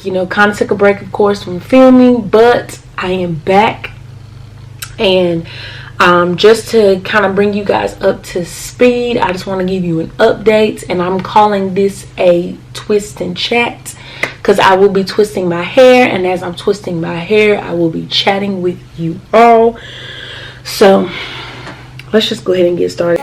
you know, kind of took a break, of course, from filming, but I am back. And just to kind of bring you guys up to speed, I just want to give you an update, and I'm calling this a twist and chat because I will be twisting my hair, and as I'm twisting my hair, I will be chatting with you all. So let's just go ahead and get started.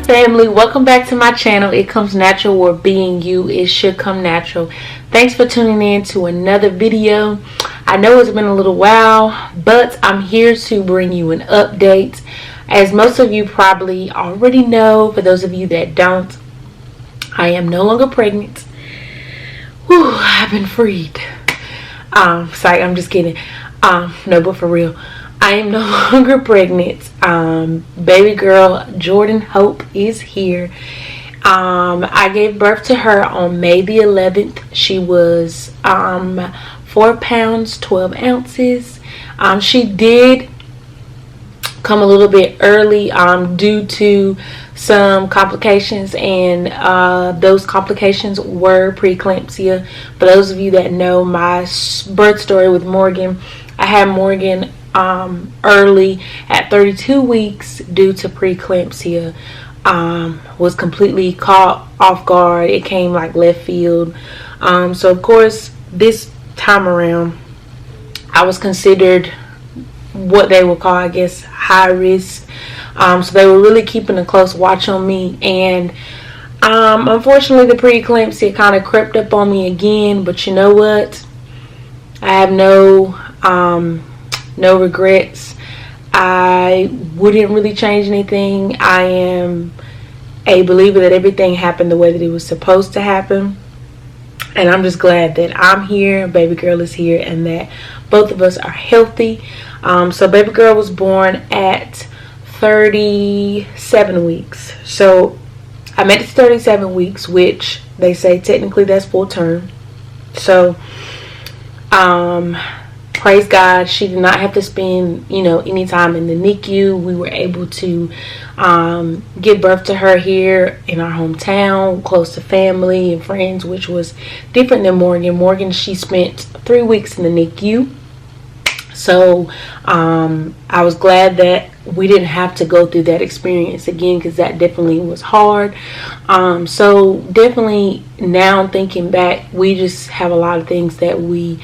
Family, welcome back to my channel. It comes natural, or being you, it should come natural. Thanks for tuning in to another video. I know it's been a little while, but I'm here to bring you an update. As most of you probably already know, for those of you that don't, I am no longer pregnant. Whew, I've been freed. Sorry, I'm just kidding. No, but for real, I am no longer pregnant. Baby girl Jordan Hope is here. I gave birth to her on May the 11th. She was 4 pounds 12 ounces. She did come a little bit early due to some complications, and those complications were preeclampsia. For those of you that know my birth story with Morgan, I had Morgan early at 32 weeks due to preeclampsia. Was completely caught off guard. It came like left field. So of course this time around I was considered what they would call, I guess, high risk. So they were really keeping a close watch on me, and unfortunately the preeclampsia kind of crept up on me again. But you know what, I have no regrets. I wouldn't really change anything. I am a believer that everything happened the way that it was supposed to happen, and I'm just glad that I'm here, baby girl is here, and that both of us are healthy. So baby girl was born at 37 weeks. So I made it to 37 weeks, which they say technically that's full term. So praise God, she did not have to spend, you know, any time in the NICU. We were able to give birth to her here in our hometown, close to family and friends, which was different than Morgan. Morgan, she spent 3 weeks in the NICU. So I was glad that we didn't have to go through that experience again, because that definitely was hard. So definitely now thinking back, we just have a lot of things that we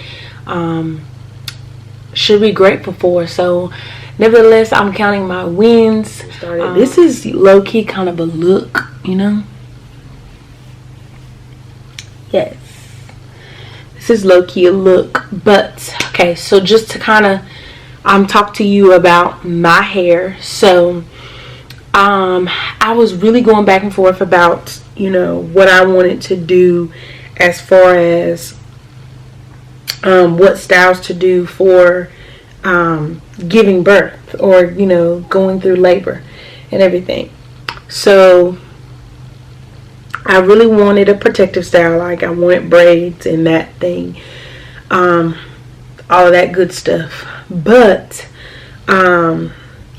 should be grateful for. So nevertheless, I'm counting my wins. This is low-key kind of a look, you know. Yes, this is low-key a look. But okay, so just to kind of talk to you about my hair. So I was really going back and forth about, you know, what I wanted to do as far as what styles to do for giving birth, or, you know, going through labor and everything. So I really wanted a protective style. Like, I wanted braids and that thing, all of that good stuff. But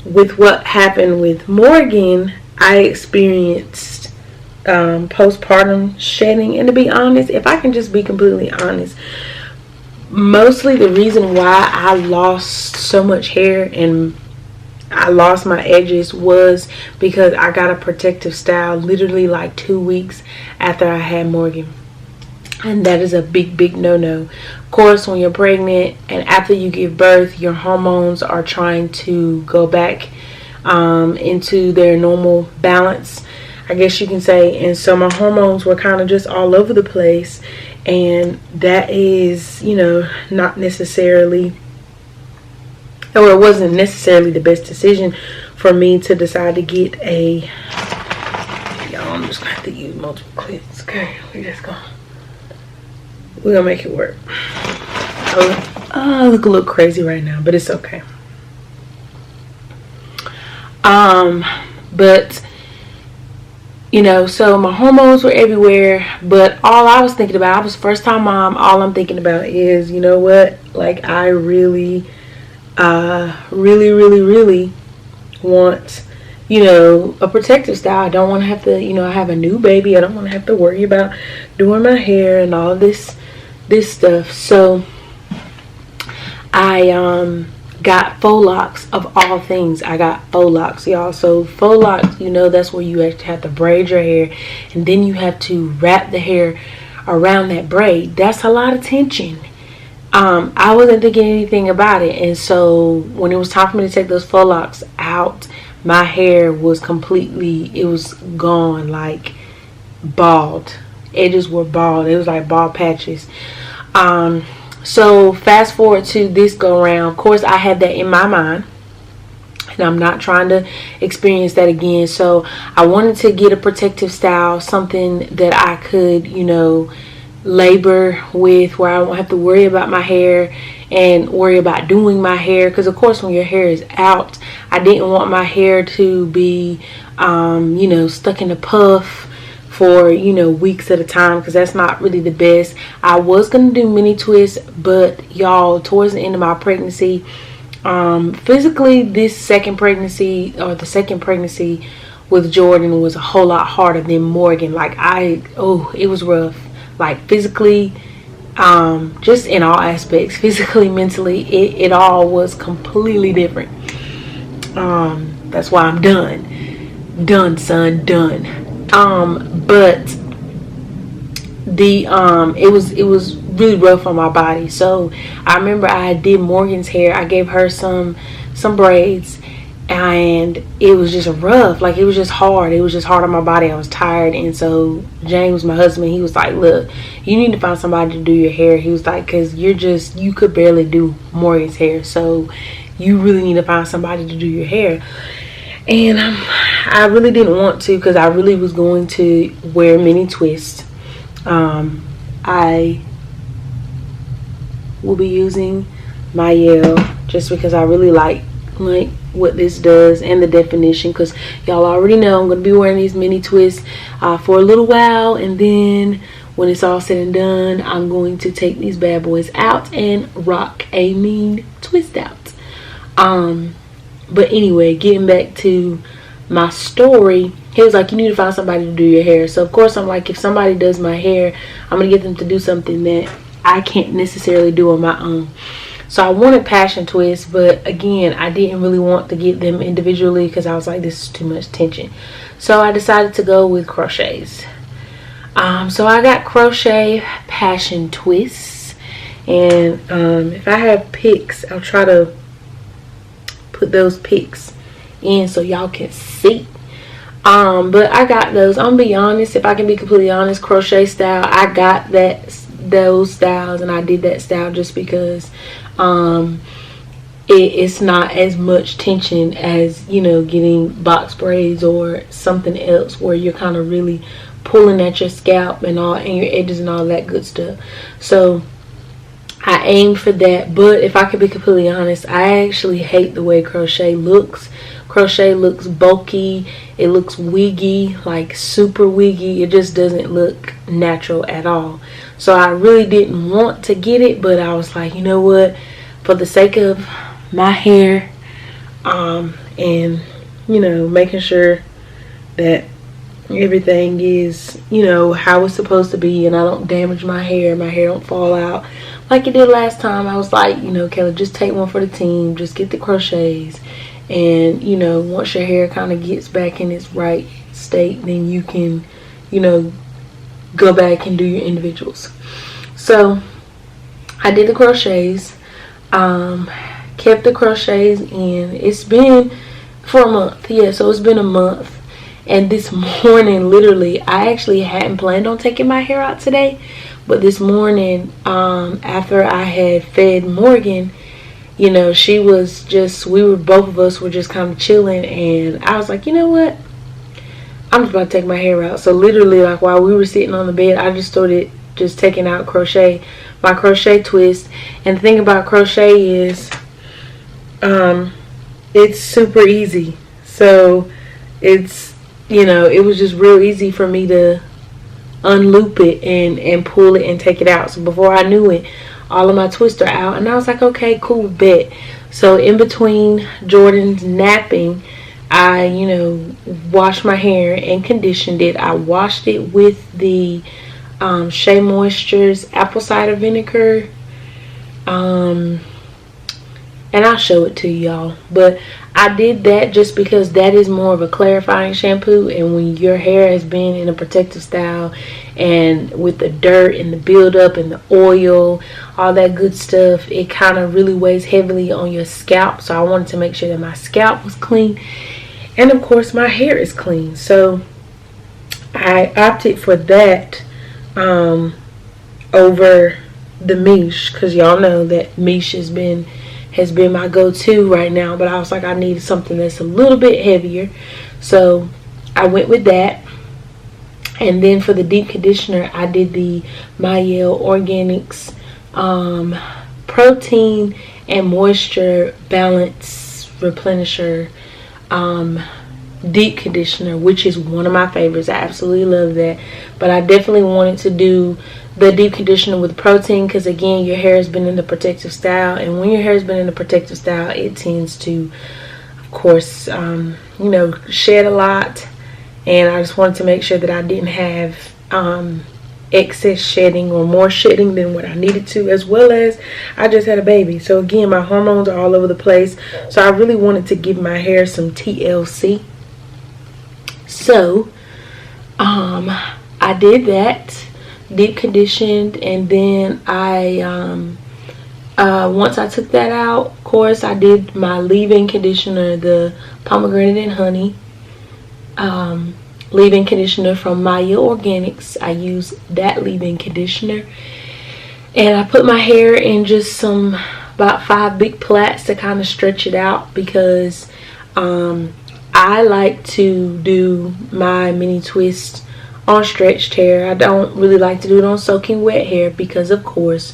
with what happened with Morgan, I experienced postpartum shedding. And to be honest, if I can just be completely honest, mostly the reason why I lost so much hair and I lost my edges was because I got a protective style literally like 2 weeks after I had Morgan. And that is a big no-no. Of course, when you're pregnant and after you give birth, your hormones are trying to go back into their normal balance, I guess you can say. And so my hormones were kind of just all over the place, and that is, you know, not necessarily, or it wasn't necessarily the best decision for me to decide to get a, y'all, I'm just gonna have to use multiple clips. Okay, we're gonna make it work. I look a little crazy right now, but it's okay. But you know, so my hormones were everywhere, but all I was thinking about, I was first time mom, all I'm thinking about is, you know what, like I really really want, you know, a protective style. I don't want to have to, you know, I have a new baby. I don't want to have to worry about doing my hair and all this stuff. So I got faux locks. Of all things, I got faux locks, y'all. So faux locks, you know, that's where you actually have to braid your hair, and then you have to wrap the hair around that braid. That's a lot of tension. I wasn't thinking anything about it, and so when it was time for me to take those faux locks out, my hair was completely, it was gone, like bald. Edges were bald. It was like bald patches. So fast forward to this go around. Of course, I had that in my mind, and I'm not trying to experience that again. So I wanted to get a protective style, something that I could, you know, labor with, where I won't have to worry about my hair and worry about doing my hair. Because of course, when your hair is out, I didn't want my hair to be you know, stuck in a puff for, you know, weeks at a time, because that's not really the best. I was gonna do mini twists, but y'all, towards the end of my pregnancy, physically this second pregnancy, or the second pregnancy with Jordan, was a whole lot harder than Morgan. Like it was rough, like physically, just in all aspects, physically, mentally, it all was completely different. That's why I'm done, son, done. But the it was really rough on my body. So I remember I did Morgan's hair. I gave her some braids, and it was just rough. Like it was just hard. It was just hard on my body. I was tired, and so James, my husband, he was like, "Look, you need to find somebody to do your hair." He was like, "Cause you could barely do Morgan's hair, so you really need to find somebody to do your hair." And I really didn't want to, because I really was going to wear mini twists. I will be using Mielle, just because I really like what this does and the definition, because y'all already know I'm going to be wearing these mini twists for a little while, and then when it's all said and done, I'm going to take these bad boys out and rock a mean twist out. But anyway, getting back to my story, he was like, you need to find somebody to do your hair. So of course I'm like, if somebody does my hair, I'm gonna get them to do something that I can't necessarily do on my own. So I wanted passion twists, but again, I didn't really want to get them individually, because I was like, this is too much tension. So I decided to go with crochets. So I got crochet passion twists, and if I have pics, I'll try to put those pics in so y'all can see. But I got those. I'm gonna be honest, if I can be completely honest, crochet style, I got those styles, and I did that style just because it's not as much tension as, you know, getting box braids or something else where you're kind of really pulling at your scalp and your edges and all that good stuff. So I aimed for that. But if I could be completely honest, I actually hate the way crochet looks. Crochet looks bulky, it looks wiggy, like super wiggy. It just doesn't look natural at all. So I really didn't want to get it, but I was like, you know what, for the sake of my hair, and you know, making sure that everything is, you know, how it's supposed to be, and I don't damage my hair don't fall out like it did last time, I was like, you know, Kelly, just take one for the team, just get the crochets. And, you know, once your hair kind of gets back in its right state, then you can, you know, go back and do your individuals. So I did the crochets, kept the crochets in. It's been for a month. Yeah, so it's been a month. And this morning, literally, I actually hadn't planned on taking my hair out today. But this morning, after I had fed Morgan, you know, she was just, both of us were just kind of chilling, and I was like, you know what, I'm just about to take my hair out. So literally, like, while we were sitting on the bed, I just started just taking out my crochet twist. And the thing about crochet is, it's super easy. So it's, you know, it was just real easy for me to unloop it and pull it and take it out. So before I knew it, all of my twists are out, and I was like, okay, cool, bet. So in between Jordan's napping, I, you know, washed my hair and conditioned it. I washed it with the Shea Moisture's apple cider vinegar. And I'll show it to y'all. But I did that just because that is more of a clarifying shampoo. And when your hair has been in a protective style, and with the dirt and the buildup and the oil, all that good stuff, it kind of really weighs heavily on your scalp. So I wanted to make sure that my scalp was clean. And of course my hair is clean. So I opted for that over the Miche, because y'all know that Miche has been my go-to right now, but I was like, I needed something that's a little bit heavier, so I went with that. And then for the deep conditioner, I did the Mielle Organics Protein and Moisture Balance Replenisher deep conditioner, which is one of my favorites. I absolutely love that. But I definitely wanted to do the deep conditioner with protein, because again, your hair has been in the protective style, and when your hair has been in the protective style, it tends to, of course, you know, shed a lot. And I just wanted to make sure that I didn't have excess shedding or more shedding than what I needed to, as well as I just had a baby. So again, my hormones are all over the place, so I really wanted to give my hair some TLC. So I did that, deep conditioned, and then I once I took that out, of course, I did my leave-in conditioner, the pomegranate and honey leave-in conditioner from Mielle Organics. I use that leave-in conditioner, and I put my hair in just about 5 big plaits to kind of stretch it out, because I like to do my mini twist on stretched hair. I don't really like to do it on soaking wet hair, because of course,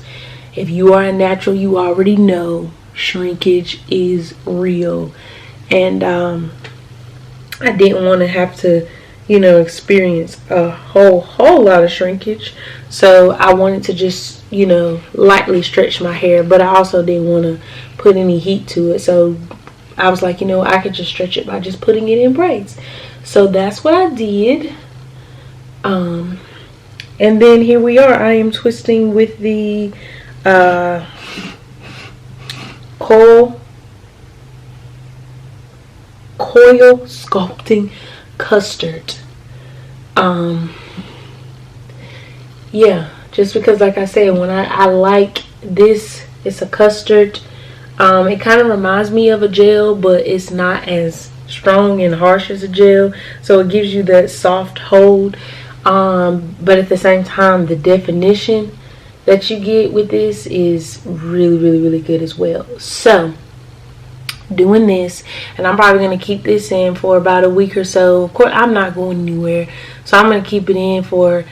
if you are a natural, you already know shrinkage is real. And I didn't want to have to, you know, experience a whole lot of shrinkage. So I wanted to just, you know, lightly stretch my hair, but I also didn't want to put any heat to it. So I was like, you know, I could just stretch it by just putting it in braids. So that's what I did. And then here we are. I am twisting with the coil sculpting custard. Yeah, just because, like I said, when I like this, it's a custard. It kind of reminds me of a gel, but it's not as strong and harsh as a gel, so it gives you that soft hold. But at the same time, the definition that you get with this is really good as well. So doing this, and I'm probably going to keep this in for about a week or so. Of course, I'm not going anywhere, so I'm going to keep it in for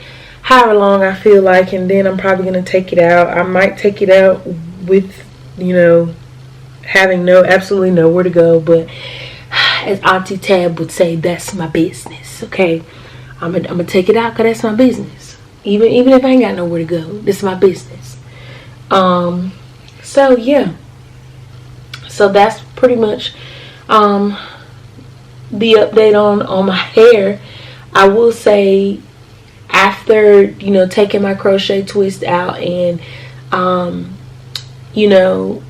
however long I feel like, and then I'm probably going to take it out. I might take it out with, you know, having absolutely nowhere to go, but as Auntie Tab would say, that's my business. Okay, I'm gonna take it out because that's my business. Even if I ain't got nowhere to go, this is my business. So yeah, so that's pretty much the update on my hair. I will say, after, you know, taking my crochet twist out and you know,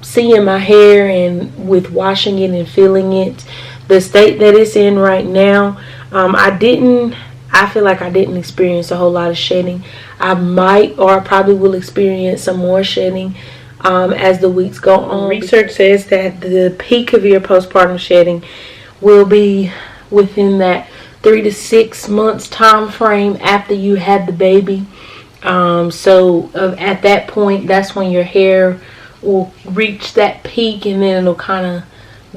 seeing my hair and with washing it and feeling it, the state that it's in right now, I feel like I didn't experience a whole lot of shedding. I might, or I probably will experience some more shedding as the weeks go on. Research says that the peak of your postpartum shedding will be within that 3 to 6 months time frame after you had the baby. So at that point, that's when your hair will reach that peak, and then it'll kind of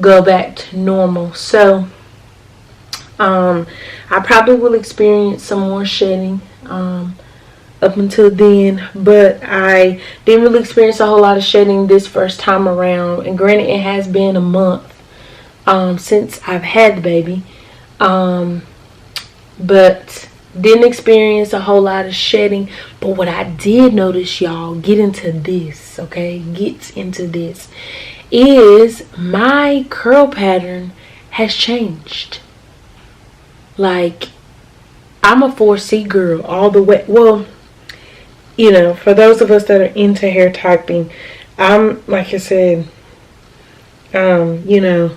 go back to normal. So I probably will experience some more shedding up until then, but I didn't really experience a whole lot of shedding this first time around. And granted, it has been a month since I've had the baby, But didn't experience a whole lot of shedding. But what I did notice, y'all, get into this, okay? Get into this. Is my curl pattern has changed. Like, I'm a 4C girl all the way. Well, you know, for those of us that are into hair typing, I'm, like I said, you know,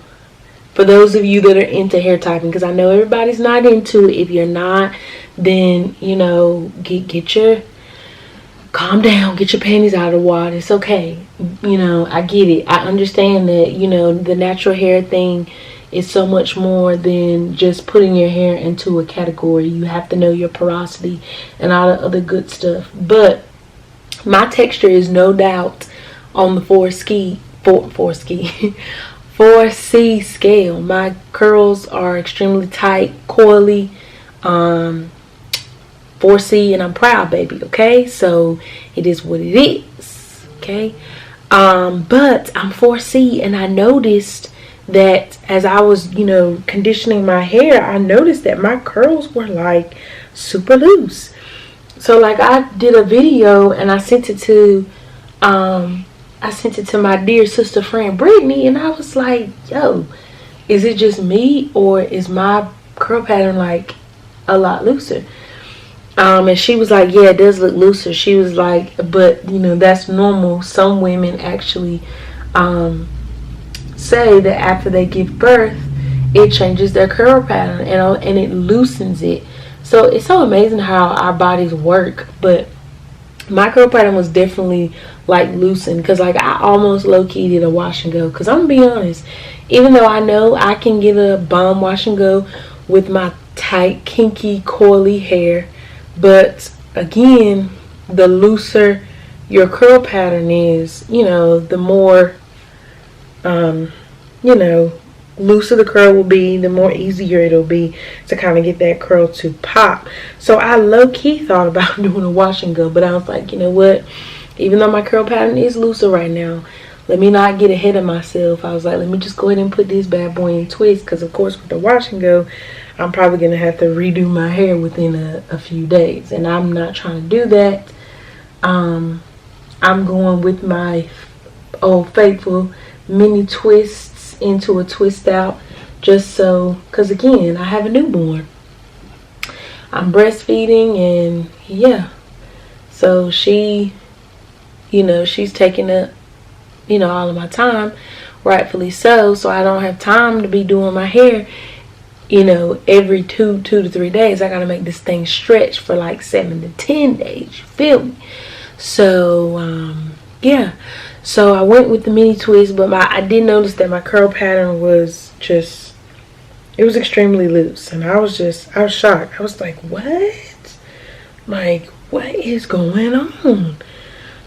for those of you that are into hair typing, because I know everybody's not into it. If you're not, then, you know, calm down, get your panties out of the water. It's okay. You know, I get it. I understand that, you know, the natural hair thing is so much more than just putting your hair into a category. You have to know your porosity and all the other good stuff. But my texture is no doubt on the 4C scale. My curls are extremely tight, coily, 4C, and I'm proud, baby. Okay, so it is what it is. Okay, but I'm 4C, and I noticed that as I was, you know, conditioning my hair, I noticed that my curls were like super loose. So like I did a video and I sent it to my dear sister friend Brittany, and I was like, yo, is it just me, or is my curl pattern like a lot looser? And she was like, yeah, it does look looser. She was like, but you know, that's normal. Some women actually say that after they give birth, it changes their curl pattern and it loosens it. So it's so amazing how our bodies work. But my curl pattern was definitely like loosened, because like I almost low-key did a wash and go, because I'm gonna be honest, even though I know I can get a bomb wash and go with my tight, kinky, coily hair, but again, the looser your curl pattern is, you know, the more you know, looser the curl will be, the more easier it'll be to kind of get that curl to pop. So I low-key thought about doing a wash and go, but I was like, you know what, even though my curl pattern is looser right now, let me not get ahead of myself. I was like, let me just go ahead and put this bad boy in twist, because of course with the wash and go, I'm probably gonna have to redo my hair within a few days, and I'm not trying to do that. I'm going with my old faithful mini twists into a twist out, just so, because again, I have a newborn, I'm breastfeeding, and yeah, so she, you know, she's taking up, you know, all of my time, rightfully so. So I don't have time to be doing my hair, you know, every 2 to 3 days. I gotta make this thing stretch for like 7 to 10 days, you feel me? So yeah, so I went with the mini twist, but I did notice that my curl pattern was just, it was extremely loose, and I was shocked. I was like, what? Like, what is going on?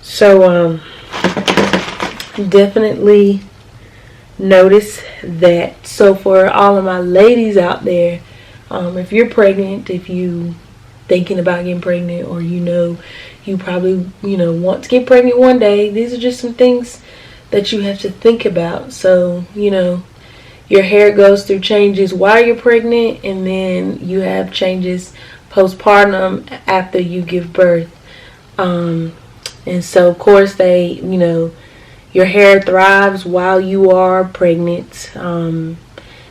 So definitely notice that. So for all of my ladies out there, if you're pregnant, if you thinking about getting pregnant, or you know you probably, you know, want to get pregnant one day, these are just some things that you have to think about. So, you know, your hair goes through changes while you're pregnant, and then you have changes postpartum after you give birth. And so of course they, you know, your hair thrives while you are pregnant,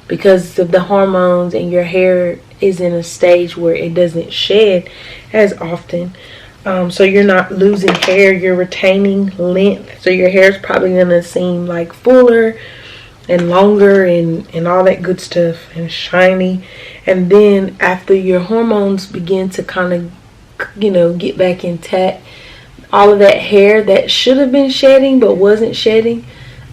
because of the hormones, and your hair is in a stage where it doesn't shed as often. So you're not losing hair, you're retaining length. So your hair is probably going to seem like fuller and longer and all that good stuff, and shiny. And then after your hormones begin to kind of, you know, get back intact, all of that hair that should have been shedding but wasn't shedding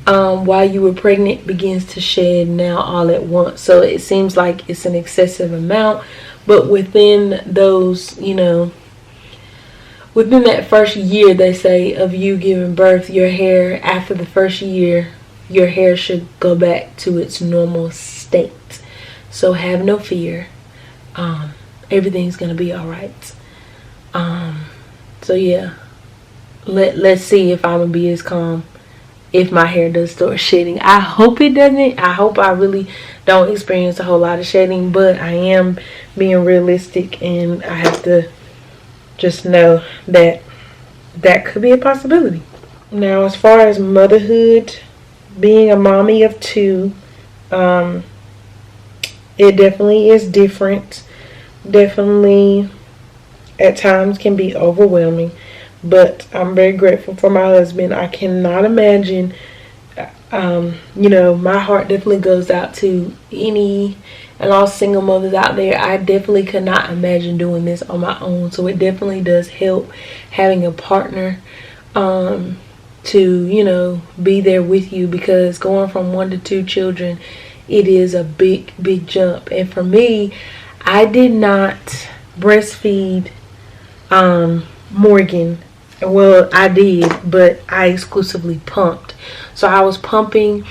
while you were pregnant begins to shed now all at once. So it seems like it's an excessive amount, but within those, you know, within that first year, they say, of you giving birth, your hair, after the first year, your hair should go back to its normal state. So have no fear. Everything's gonna be all right. So yeah, let's see if I'm gonna be as calm if my hair does start shedding. I hope it doesn't. I hope I really don't experience a whole lot of shedding, but I am being realistic, and I have to just know that that could be a possibility. Now, as far as motherhood, being a mommy of two, it definitely is different. Definitely at times can be overwhelming, but I'm very grateful for my husband. I cannot imagine, my heart definitely goes out to any and all single mothers out there. I definitely could not imagine doing this on my own, so it definitely does help having a partner to be there with you, because going from 1 to 2 children, it is a big jump. And for me, I did not breastfeed Morgan. Well, I did, but I exclusively pumped. So I was pumping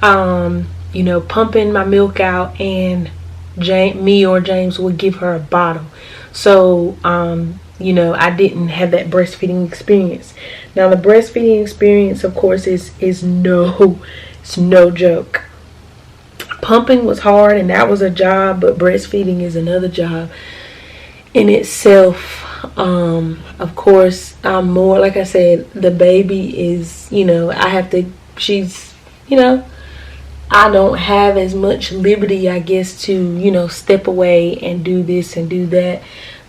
pumping my milk out, and me or James would give her a bottle. So I didn't have that breastfeeding experience. Now, the breastfeeding experience, of course, it's no joke. Pumping was hard, and that was a job, but breastfeeding is another job in itself. Of course, I'm more, like I said, the baby is, I don't have as much liberty, I guess, to, step away and do this and do that,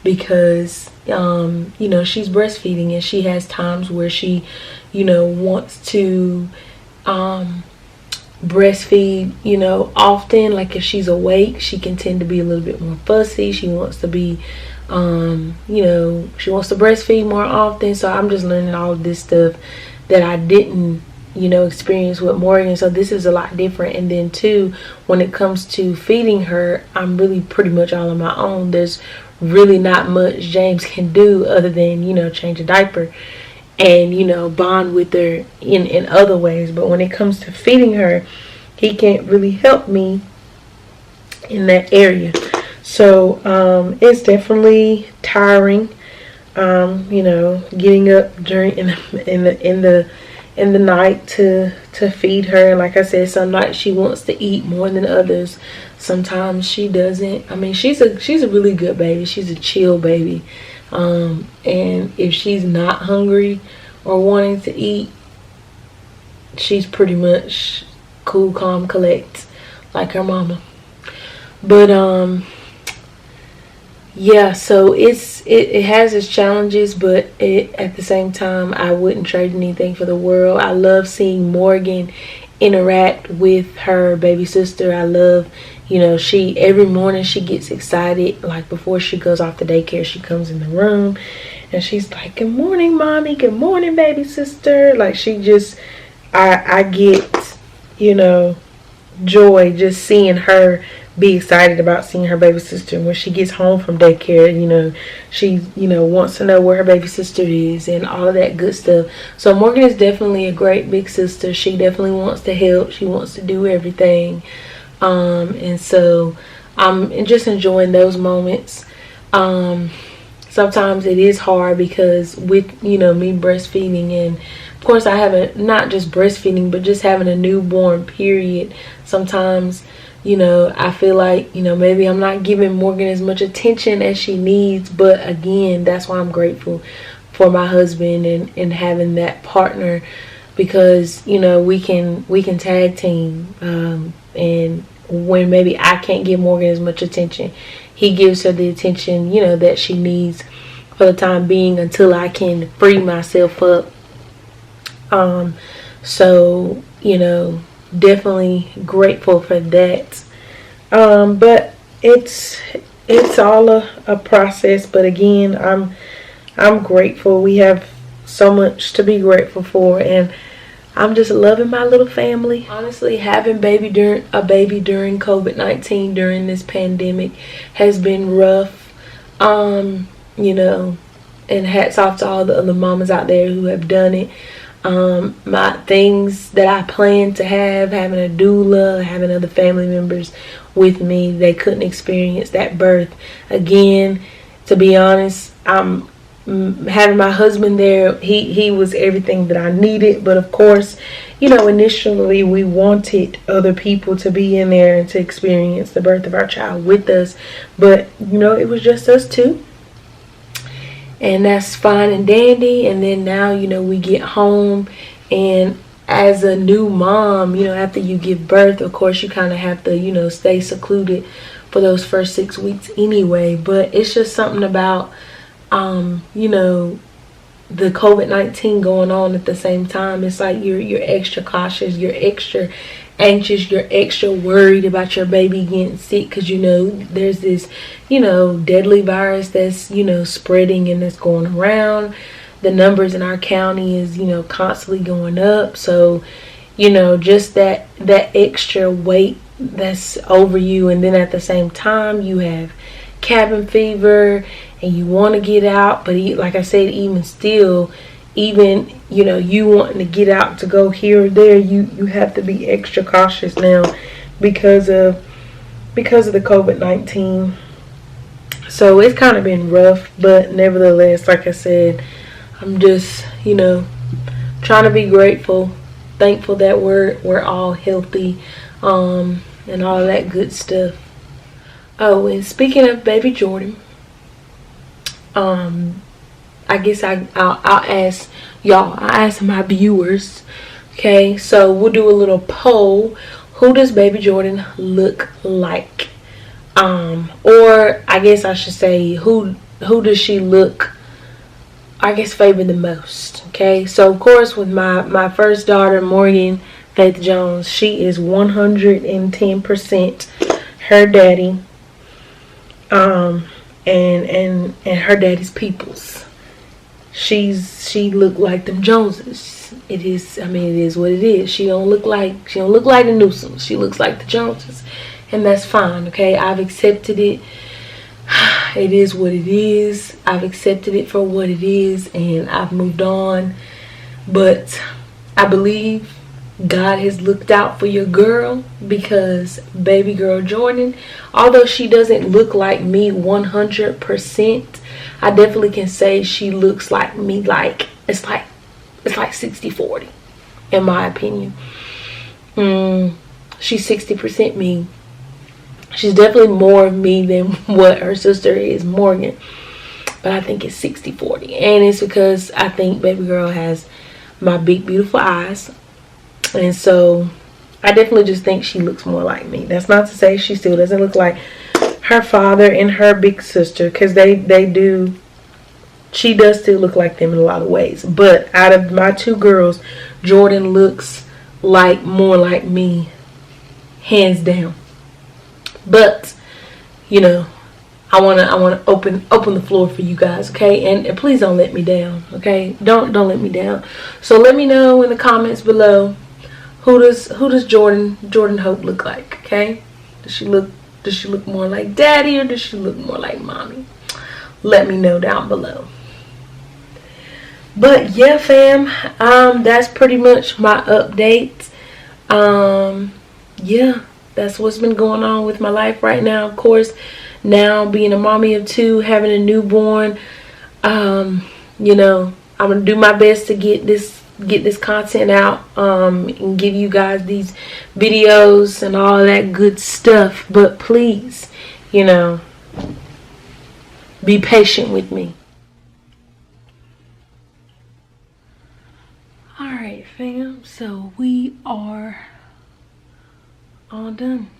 because she's breastfeeding, and she has times where she wants to breastfeed often. Like if she's awake, she can tend to be a little bit more fussy. She wants to be she wants to breastfeed more often. So I'm just learning all of this stuff that I didn't experience with Morgan. So this is a lot different. And then too, when it comes to feeding her, I'm really pretty much all on my own. There's really not much James can do other than change a diaper and bond with her in other ways. But when it comes to feeding her, he can't really help me in that area. So it's definitely tiring, getting up during in the night to feed her. And like I said, some nights she wants to eat more than others. Sometimes she doesn't. I mean, she's a really good baby. She's a chill baby. And if she's not hungry or wanting to eat, she's pretty much cool, calm, collect, like her mama. But yeah, so it has its challenges, but at the same time, I wouldn't trade anything for the world. I love seeing Morgan interact with her baby sister. I love, she every morning she gets excited. Like before she goes off to daycare, she comes in the room and she's like, "Good morning, mommy. Good morning, baby sister." Like she just, I get, joy just seeing her be excited about seeing her baby sister. And when she gets home from daycare, she wants to know where her baby sister is and all of that good stuff. So Morgan is definitely a great big sister. She definitely wants to help. She wants to do everything, and so I'm just enjoying those moments. Sometimes it is hard because with me breastfeeding, and of course I haven't, not just breastfeeding, but just having a newborn period, sometimes I feel like, maybe I'm not giving Morgan as much attention as she needs. But again, that's why I'm grateful for my husband and having that partner, because, we can tag team. And when maybe I can't give Morgan as much attention, he gives her the attention, that she needs for the time being until I can free myself up. So, definitely grateful for that. But it's all a process. But again, I'm grateful. We have so much to be grateful for, and I'm just loving my little family. Honestly, having a baby during COVID-19, during this pandemic, has been rough. And hats off to all the other mamas out there who have done it. My things that I plan to have, having a doula, having other family members with me, they couldn't experience that birth. Again, to be honest, I'm having my husband there, he was everything that I needed. But of course, you know, initially we wanted other people to be in there and to experience the birth of our child with us, but you know, it was just us two, and that's fine and dandy. And then now, you know, we get home, and as a new mom, you know, after you give birth, of course you kind of have to, you know, stay secluded for those first 6 weeks anyway. But it's just something about you know, the COVID-19 going on at the same time. It's like you're extra cautious, you're extra anxious, you're extra worried about your baby getting sick, because you know there's this, you know, deadly virus that's, you know, spreading and that's going around. The numbers in our county is, you know, constantly going up. So, you know, just that extra weight that's over you. And then at the same time you have cabin fever and you want to get out, but like I said, even still, even, you know, you wanting to get out to go here or there, you have to be extra cautious now because of the COVID-19. So it's kind of been rough, but nevertheless, like I said, I'm just, you know, trying to be grateful, thankful that we're all healthy, and all that good stuff. Oh, and speaking of baby Jordan, I guess I'll ask y'all, I'll ask my viewers, okay? So we'll do a little poll. Who does baby Jordan look like? Or I guess I should say, who does she look, I guess, favor the most? Okay, so of course with my first daughter, Morgan Faith Jones, she is 110% her daddy, and her daddy's peoples. She looked like them Joneses. It is, I mean, it is what it is. She don't look like the Newsoms. She looks like the Joneses, and that's fine. Okay, I've accepted it. It is what it is. I've accepted it for what it is, and I've moved on. But I believe God has looked out for your girl, because baby girl Jordan, although she doesn't look like me 100%, I definitely can say she looks like me. Like it's like 60-40 in my opinion. She's 60% me. She's definitely more of me than what her sister is, Morgan. But I think it's 60-40. And it's because I think baby girl has my big, beautiful eyes. And so I definitely just think she looks more like me. That's not to say she still doesn't look like her father and her big sister, because they do. She does still look like them in a lot of ways. But out of my two girls, Jordan looks like more like me, hands down. But you know, I wanna open the floor for you guys, okay? And please don't let me down, okay? Don't let me down. So let me know in the comments below, who does Jordan Hope look like, okay? Does she look more like daddy, or does she look more like mommy? Let me know down below. But yeah, fam, that's pretty much my update. Yeah, that's what's been going on with my life right now. Of course, now being a mommy of two, having a newborn, you know, I'm gonna do my best to get this content out, and give you guys these videos and all that good stuff. But please, you know, be patient with me. Alright, fam, so we are all done.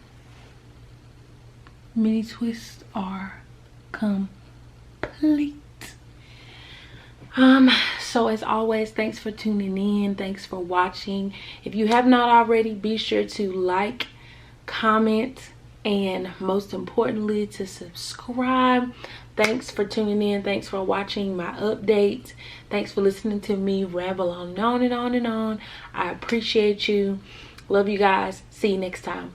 Mini twists are complete. So as always, thanks for tuning in, thanks for watching. If you have not already, be sure to like, comment, and most importantly, to subscribe. Thanks for tuning in, thanks for watching my updates, thanks for listening to me ramble on and on and on and on. I appreciate you. Love you guys. See you next time.